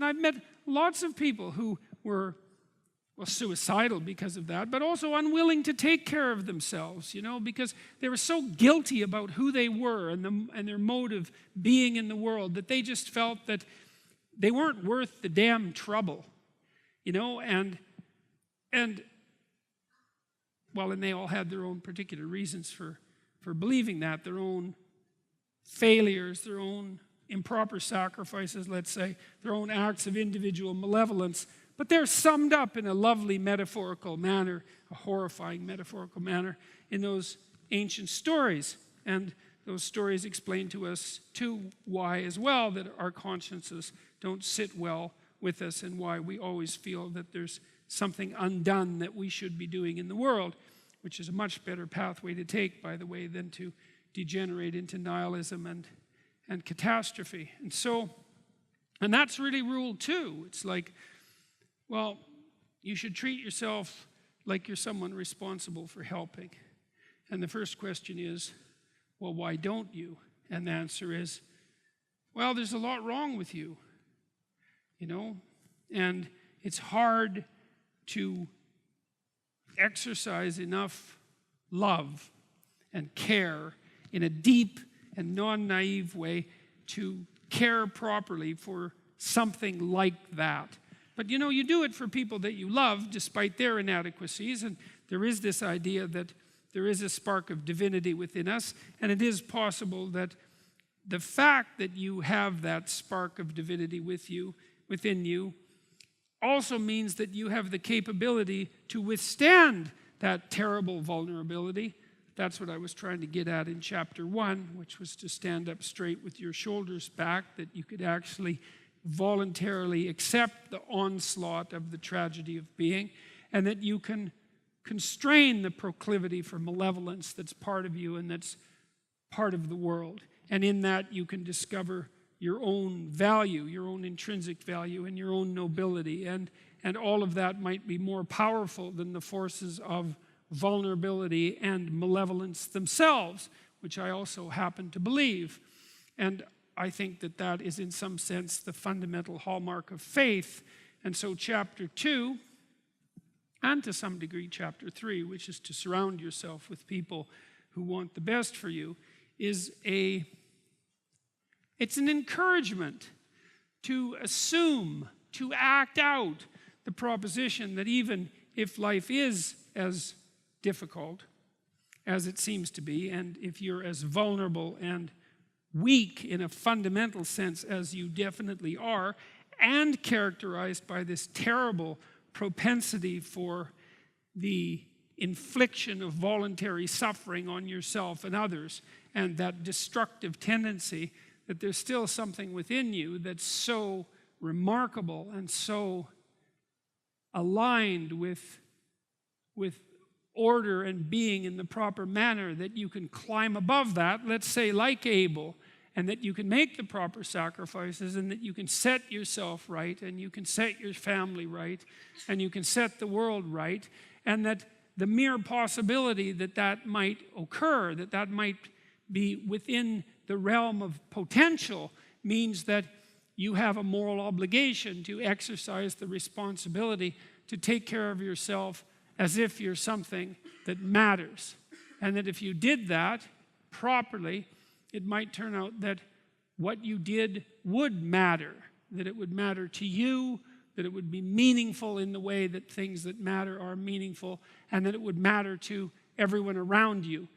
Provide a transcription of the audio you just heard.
And I've met lots of people who were, well, suicidal because of that, but also unwilling to take care of themselves, because they were so guilty about who they were and their mode of being in the world that they just felt that they weren't worth the damn trouble, and they all had their own particular reasons for believing that, their own failures, their own improper sacrifices, let's say, their own acts of individual malevolence, but they're summed up in a lovely metaphorical manner, a horrifying metaphorical manner, in those ancient stories. And those stories explain to us, too, why as well that our consciences don't sit well with us and why we always feel that there's something undone that we should be doing in the world, which is a much better pathway to take, by the way, than to degenerate into nihilism and catastrophe. And that's really rule 2. It's like, well, you should treat yourself like you're someone responsible for helping. And the first question is, well, why don't you? And the answer is, well, there's a lot wrong with you, and it's hard to exercise enough love and care in a deep and non-naive way to care properly for something like that. But you do it for people that you love despite their inadequacies, and there is this idea that there is a spark of divinity within us, and it is possible that the fact that you have that spark of divinity within you also means that you have the capability to withstand that terrible vulnerability. That's what I was trying to get at in chapter 1, which was to stand up straight with your shoulders back, that you could actually voluntarily accept the onslaught of the tragedy of being, and that you can constrain the proclivity for malevolence that's part of you and that's part of the world. And in that you can discover your own value, your own intrinsic value, and your own nobility. And all of that might be more powerful than the forces of vulnerability and malevolence themselves, which I also happen to believe. And I think that that is in some sense the fundamental hallmark of faith. And so chapter 2, and to some degree chapter 3, which is to surround yourself with people who want the best for you, it's an encouragement to assume, to act out the proposition that even if life is as difficult as it seems to be, and if you're as vulnerable and weak in a fundamental sense as you definitely are, and characterized by this terrible propensity for the infliction of voluntary suffering on yourself and others, and that destructive tendency, that there's still something within you that's so remarkable and so aligned with order and being in the proper manner that you can climb above that, let's say like Abel, and that you can make the proper sacrifices, and that you can set yourself right, and you can set your family right, and you can set the world right, and that the mere possibility that that might occur, that that might be within the realm of potential, means that you have a moral obligation to exercise the responsibility to take care of yourself as if you're something that matters. And that if you did that properly, it might turn out that what you did would matter, that it would matter to you, that it would be meaningful in the way that things that matter are meaningful, and that it would matter to everyone around you.